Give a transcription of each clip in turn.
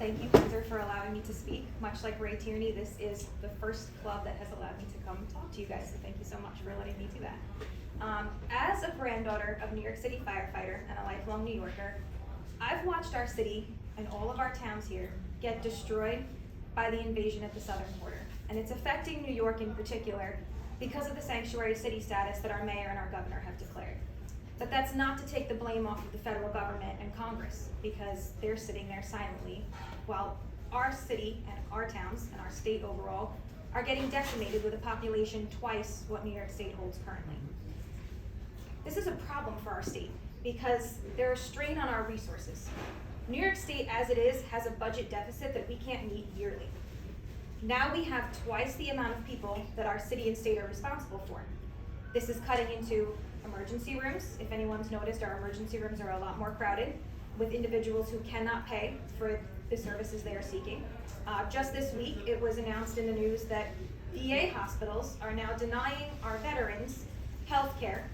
thank you, Windsor, for allowing me to speak. Much like Ray Tierney, this is the first club that has allowed me to come talk to you guys, so thank you so much for letting me do that. As a granddaughter of New York City firefighter and a lifelong New Yorker, I've watched our city and all of our towns here get destroyed by the invasion at the southern border. And it's affecting New York in particular because of the sanctuary city status that our mayor and our governor have declared. But that's not to take the blame off of the federal government and Congress, because they're sitting there silently while our city and our towns and our state overall are getting decimated with a population twice what New York State holds currently. This is a problem for our state because there's a strain on our resources. New York State, as it is, has a budget deficit that we can't meet yearly. Now we have twice the amount of people that our city and state are responsible for. This is cutting into emergency rooms. If anyone's noticed, our emergency rooms are a lot more crowded with individuals who cannot pay for the services they are seeking. Just this week, it was announced in the news that VA hospitals are now denying our veterans health care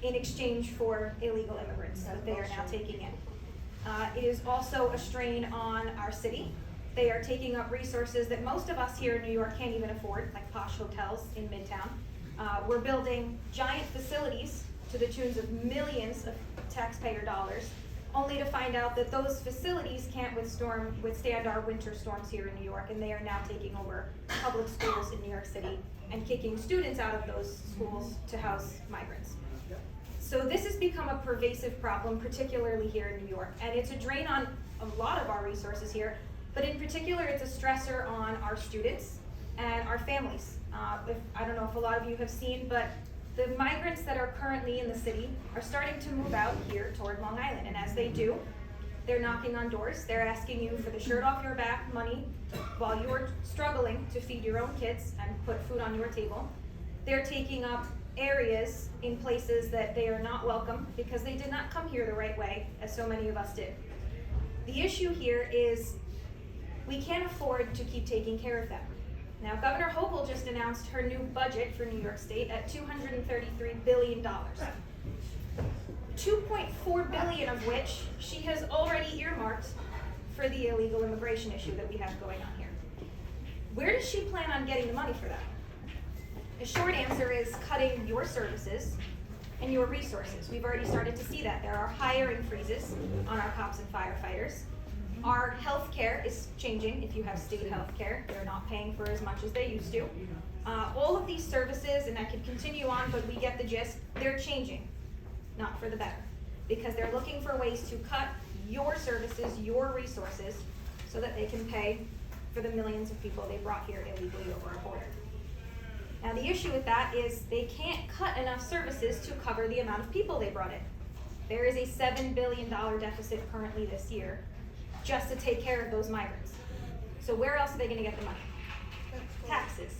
in exchange for illegal immigrants that they are now taking in. It is also a strain on our city. They are taking up resources that most of us here in New York can't even afford, like posh hotels in Midtown. We're building giant facilities to the tunes of millions of taxpayer dollars, only to find out that those facilities can't withstand our winter storms here in New York, and they are now taking over public schools in New York City and kicking students out of those schools to house migrants. So this has become a pervasive problem, particularly here in New York, and it's a drain on a lot of our resources here, but in particular it's a stressor on our students and our families. I don't know if a lot of you have seen, but the migrants that are currently in the city are starting to move out here toward Long Island, and as they do, they're knocking on doors, they're asking you for the shirt off your back money while you're struggling to feed your own kids and put food on your table. They're taking up areas in places that they are not welcome because they did not come here the right way, as so many of us did. The issue here is we can't afford to keep taking care of them. Now, Governor Hochul just announced her new budget for New York State at $233 billion. $2.4 billion of which she has already earmarked for the illegal immigration issue that we have going on here. Where does she plan on getting the money for that? The short answer is cutting your services and your resources. We've already started to see that. There are hiring freezes on our cops and firefighters. Our health care is changing. If you have state health care, they're not paying for as much as they used to. All of these services, and I could continue on, but we get the gist, they're changing, not for the better, because they're looking for ways to cut your services, your resources, so that they can pay for the millions of people they brought here illegally over our border. Now the issue with that is they can't cut enough services to cover the amount of people they brought in. There is a $7 billion deficit currently this year just to take care of those migrants. So where else are they going to get the money? Taxes.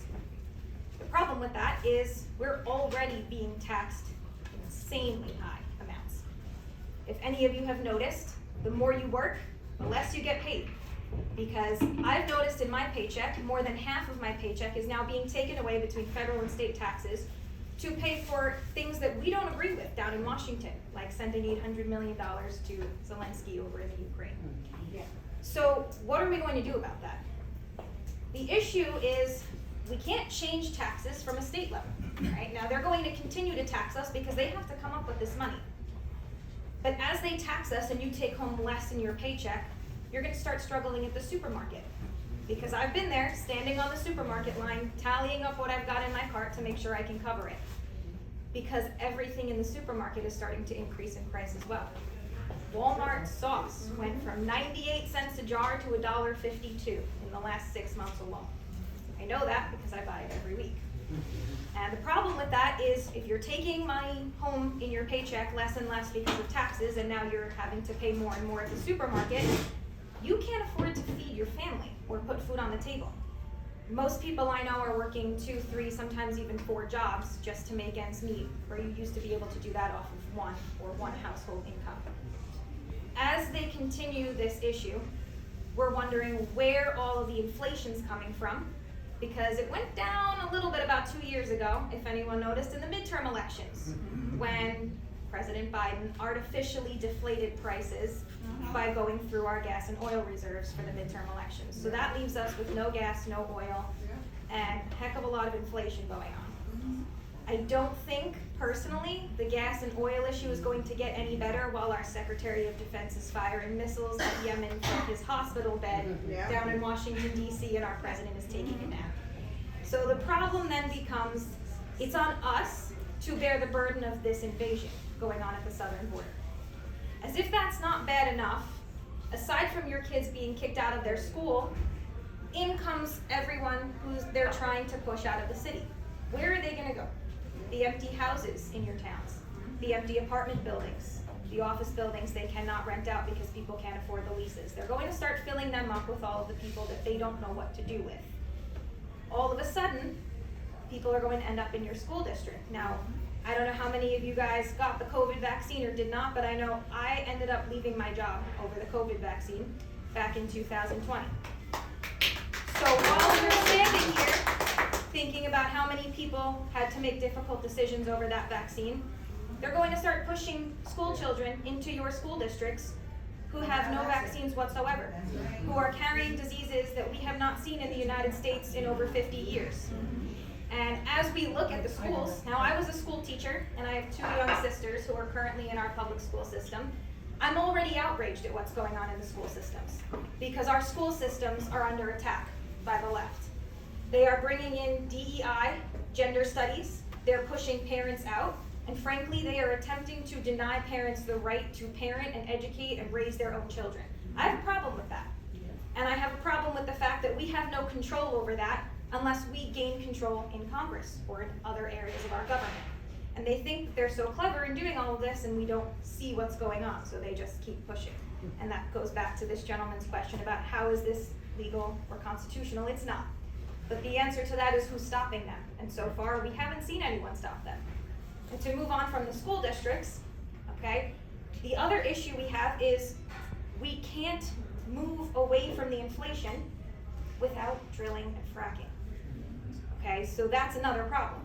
The problem with that is we're already being taxed insanely high amounts. If any of you have noticed, the more you work, the less you get paid. Because I've noticed in my paycheck, more than half of my paycheck is now being taken away between federal and state taxes to pay for things that we don't agree with down in Washington, like sending $800 million to Zelensky over in the Ukraine. So what are we going to do about that? The issue is we can't change taxes from a state level, right? Now they're going to continue to tax us because they have to come up with this money. But as they tax us and you take home less in your paycheck, you're going to start struggling at the supermarket. Because I've been there, standing on the supermarket line, tallying up what I've got in my cart to make sure I can cover it. Because everything in the supermarket is starting to increase in price as well. Walmart sauce went from 98 cents a jar to $1.52 in the last 6 months alone. I know that because I buy it every week. And the problem with that is if you're taking money home in your paycheck less and less because of taxes, and now you're having to pay more and more at the supermarket, you can't afford to feed your family or put food on the table. Most people I know are working 2, 3, sometimes even 4 jobs just to make ends meet, where you used to be able to do that off of one household income. As they continue this issue, we're wondering where all of the inflation's coming from, because it went down a little bit about 2 years ago, if anyone noticed, in the midterm elections, when President Biden artificially deflated prices by going through our gas and oil reserves for the midterm elections. So that leaves us with no gas, no oil, and a heck of a lot of inflation going on. I don't think, personally, the gas and oil issue is going to get any better while our Secretary of Defense is firing missiles at Yemen from his hospital bed down in Washington, D.C., and our president is taking a nap. So the problem then becomes, it's on us to bear the burden of this invasion going on at the southern border. As if that's not bad enough, aside from your kids being kicked out of their school, in comes everyone who's they're trying to push out of the city. Where are they going to go? The empty houses in your towns, the empty apartment buildings, the office buildings they cannot rent out because people can't afford the leases. They're going to start filling them up with all of the people that they don't know what to do with. All of a sudden, people are going to end up in your school district. Now, I don't know how many of you guys got the COVID vaccine or did not, but I know I ended up leaving my job over the COVID vaccine back in 2020. So while we're standing here thinking about how many people had to make difficult decisions over that vaccine, they're going to start pushing school children into your school districts who have no vaccines whatsoever, who are carrying diseases that we have not seen in the United States in over 50 years. And as we look at the schools, now I was a school teacher and I have two young sisters who are currently in our public school system. I'm already outraged at what's going on in the school systems because our school systems are under attack by the left. They are bringing in DEI, gender studies, they're pushing parents out, and frankly, they are attempting to deny parents the right to parent and educate and raise their own children. I have a problem with that. And I have a problem with the fact that we have no control over that unless we gain control in Congress or in other areas of our government. And they think that they're so clever in doing all of this and we don't see what's going on, so they just keep pushing. And that goes back to this gentleman's question about how is this legal or constitutional? It's not. But the answer to that is who's stopping them. And so far, we haven't seen anyone stop them. And to move on from the school districts, okay, the other issue we have is we can't move away from the inflation without drilling and fracking. Okay, so that's another problem.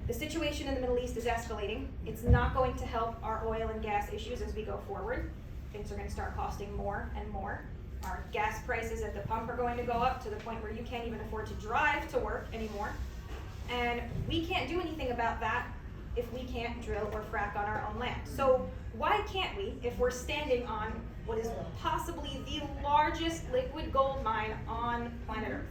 The situation in the Middle East is escalating. It's not going to help our oil and gas issues as we go forward. Things are going to start costing more and more. Our gas prices at the pump are going to go up to the point where you can't even afford to drive to work anymore. And we can't do anything about that if we can't drill or frack on our own land. So why can't we, if we're standing on what is possibly the largest liquid gold mine on planet Earth,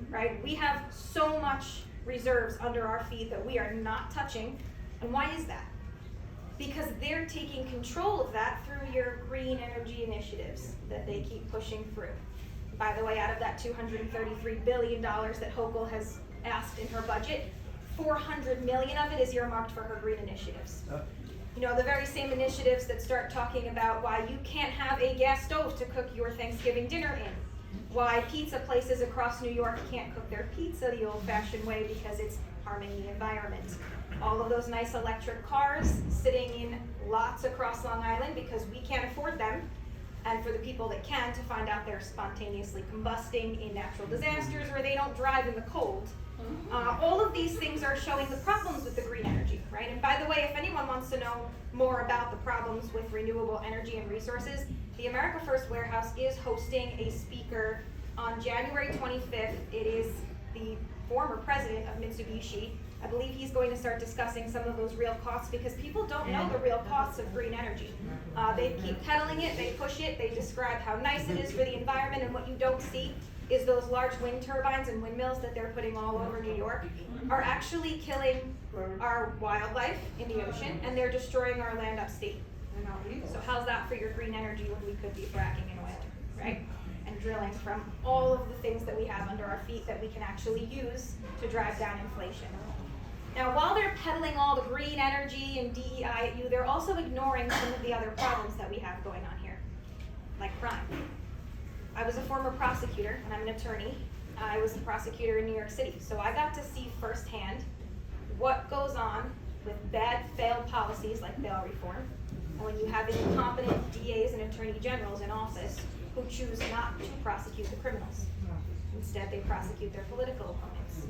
right? We have so much reserves under our feet that we are not touching. And why is that? Because they're taking control of that through your green energy initiatives that they keep pushing through. By the way, out of that $233 billion that Hochul has asked in her budget, $400 million of it is earmarked for her green initiatives. You know, the very same initiatives that start talking about why you can't have a gas stove to cook your Thanksgiving dinner in, why pizza places across New York can't cook their pizza the old-fashioned way because it's harming the environment. All of those nice electric cars sitting in lots across Long Island because we can't afford them, and for the people that can, to find out they're spontaneously combusting in natural disasters or they don't drive in the cold. All of these things are showing the problems with the green energy, right? And by the way, if anyone wants to know more about the problems with renewable energy and resources, the America First Warehouse is hosting a speaker on January 25th. It is the former president of Mitsubishi. I believe he's going to start discussing some of those real costs because people don't know the real costs of green energy. They keep peddling it, they push it, they describe how nice it is for the environment, and what you don't see is those large wind turbines and windmills that they're putting all over New York are actually killing our wildlife in the ocean, and they're destroying our land upstate. So how's that for your green energy when we could be fracking and oiling, right? And drilling from all of the things that we have under our feet that we can actually use to drive down inflation. Now, while they're peddling all the green energy and DEI at you, they're also ignoring some of the other problems that we have going on here, like crime. I was a former prosecutor, and I'm an attorney. I was a prosecutor in New York City, so I got to see firsthand what goes on with bad, failed policies like bail reform, and when you have incompetent DAs and attorney generals in office who choose not to prosecute the criminals. Instead, they prosecute their political opponents.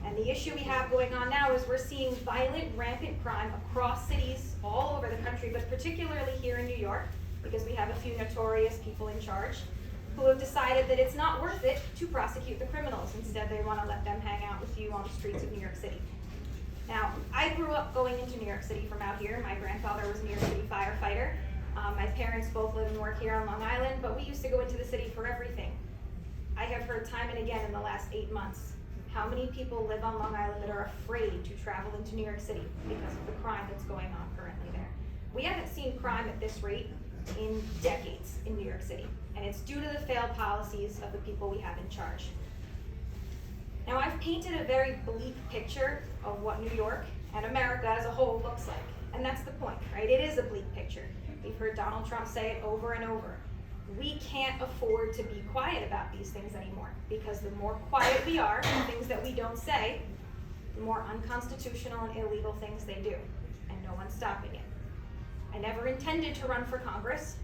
And the issue we have going on now is we're seeing violent, rampant crime across cities all over the country, but particularly here in New York, because we have a few notorious people in charge who have decided that it's not worth it to prosecute the criminals. Instead, they want to let them hang out with you on the streets of New York City. Now, I grew up going into New York City from out here. My grandfather was a New York City firefighter. My parents both live and work here on Long Island, but we used to go into the city for everything. I have heard time and again in the last 8 months how many people live on Long Island that are afraid to travel into New York City because of the crime that's going on currently there. We haven't seen crime at this rate in decades in New York City, and it's due to the failed policies of the people we have in charge. Now, I've painted a very bleak picture of what New York and America as a whole looks like, and that's the point, right? It is a bleak picture. We've heard Donald Trump say it over and over. We can't afford to be quiet about these things anymore, because the more quiet we are, the things that we don't say, the more unconstitutional and illegal things they do, and no one's stopping it. I never intended to run for Congress,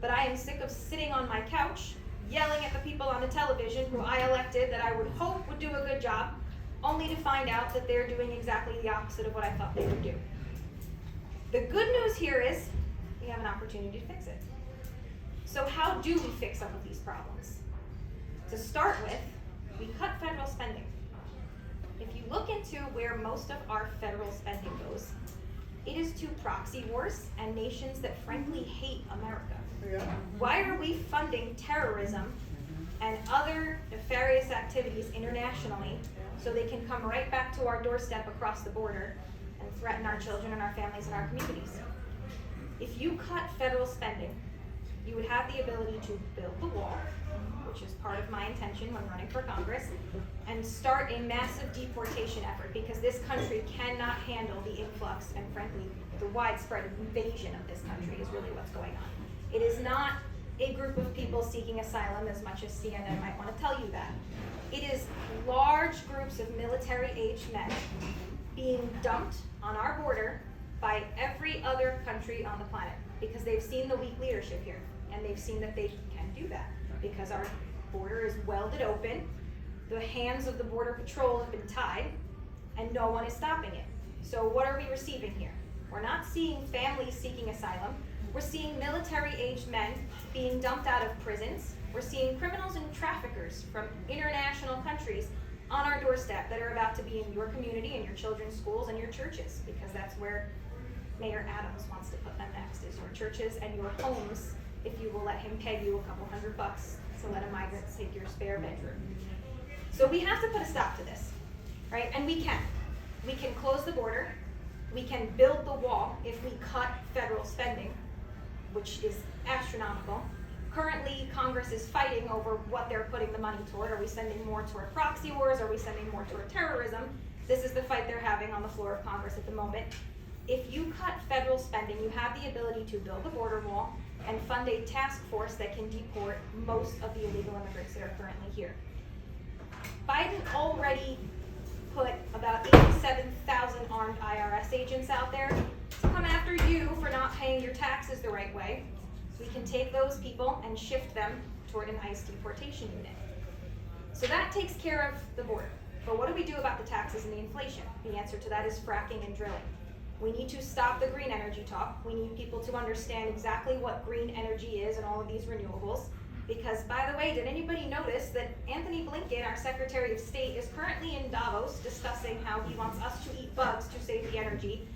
but I am sick of sitting on my couch, yelling at the people on the television who I elected that I would hope would do a good job, only to find out that they're doing exactly the opposite of what I thought they would do. The good news here is we have an opportunity to fix it. So how do we fix some of these problems? To start with, we cut federal spending. If you look into where most of our federal spending goes, it is to proxy wars and nations that frankly hate America. Yeah. Why are we funding terrorism and other nefarious activities internationally so they can come right back to our doorstep across the border and threaten our children and our families and our communities? If you cut federal spending, you would have the ability to build the wall, which is part of my intention when running for Congress, and start a massive deportation effort, because this country cannot handle the influx and frankly the widespread invasion of this country is really what's going on. It is not a group of people seeking asylum as much as CNN might want to tell you that. It is large groups of military-aged men being dumped on our border by every other country on the planet, because they've seen the weak leadership here, and they've seen that they can do that because our border is welded open, the hands of the Border Patrol have been tied, and no one is stopping it. So what are we receiving here? We're not seeing families seeking asylum. We're seeing military-aged men being dumped out of prisons. We're seeing criminals and traffickers from international countries on our doorstep that are about to be in your community, in your children's schools, and your churches, because that's where Mayor Adams wants to put them next, is your churches and your homes, if you will let him pay you a couple $100 to let a migrant take your spare bedroom. So we have to put a stop to this, right? And we can. We can close the border. We can build the wall if we cut federal spending, which is astronomical. Currently, Congress is fighting over what they're putting the money toward. Are we sending more toward proxy wars? Are we sending more toward terrorism? This is the fight they're having on the floor of Congress at the moment. If you cut federal spending, you have the ability to build a border wall and fund a task force that can deport most of the illegal immigrants that are currently here. Biden already put about 87,000 armed IRS agents out there to come after you for not paying your taxes the right way. We can take those people and shift them toward an ICE deportation unit. So that takes care of the border. But what do we do about the taxes and the inflation? The answer to that is fracking and drilling. We need to stop the green energy talk. We need people to understand exactly what green energy is and all of these renewables. Because, by the way, did anybody notice that Anthony Blinken, our Secretary of State, is currently in Davos discussing how he wants us to eat bugs to save the energy.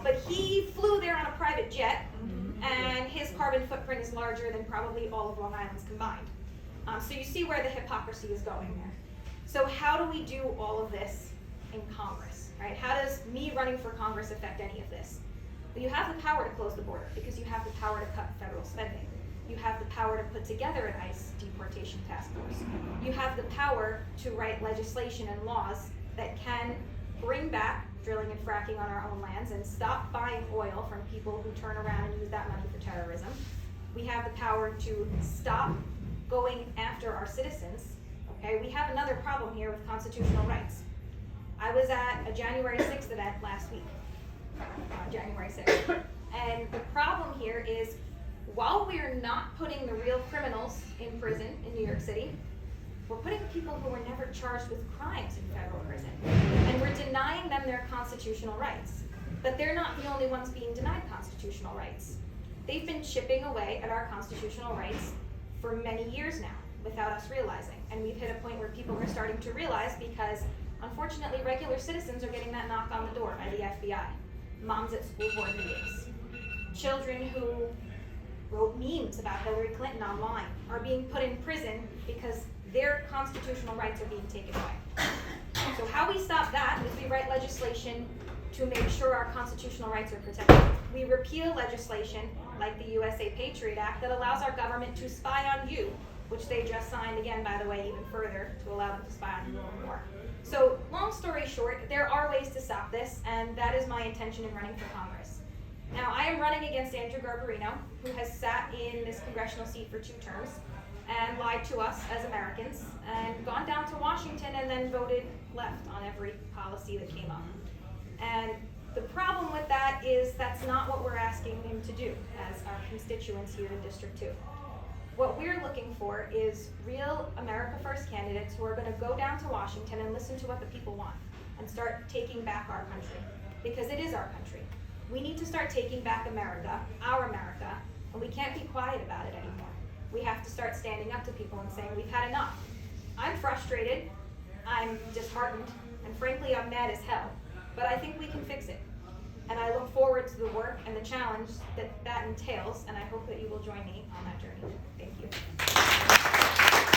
But he flew there on a private jet, and his carbon footprint is larger than probably all of Long Island's combined. So you see where the hypocrisy is going there. So how do we do all of this in Congress, right? How does me running for Congress affect any of this? Well, you have the power to close the border because you have the power to cut federal spending. You have the power to put together an ICE deportation task force. You have the power to write legislation and laws that can bring back drilling and fracking on our own lands and stop buying oil from people who turn around and use that money for terrorism. We have the power to stop going after our citizens. Okay, we have another problem here with constitutional rights. I was at a January 6th event last week, January 6th, and the problem here is while we are not putting the real criminals in prison in New York City, we're putting people who were never charged with crimes in federal prison. And we're denying them their constitutional rights. But they're not the only ones being denied constitutional rights. They've been chipping away at our constitutional rights for many years now without us realizing. And we've hit a point where people are starting to realize because, unfortunately, regular citizens are getting that knock on the door by the FBI. Moms at school board meetings. Children who wrote memes about Hillary Clinton online are being put in prison because their constitutional rights are being taken away. So how we stop that is we write legislation to make sure our constitutional rights are protected. We repeal legislation like the USA Patriot Act that allows our government to spy on you, which they just signed again, by the way, even further to allow them to spy on you a little more. So long story short, there are ways to stop this, and that is my intention in running for Congress. Now, I am running against Andrew Garbarino, who has sat in this congressional seat for 2 terms and lied to us as Americans and gone down to Washington and then voted left on every policy that came up. And the problem with that is that's not what we're asking him to do as our constituents here in District 2. What we're looking for is real America First candidates who are going to go down to Washington and listen to what the people want and start taking back our country, because it is our country. We need to start taking back America, our America, and we can't be quiet about it anymore. We have to start standing up to people and saying we've had enough. I'm frustrated, I'm disheartened, and frankly I'm mad as hell, but I think we can fix it. And I look forward to the work and the challenge that entails, and I hope that you will join me on that journey. Thank you.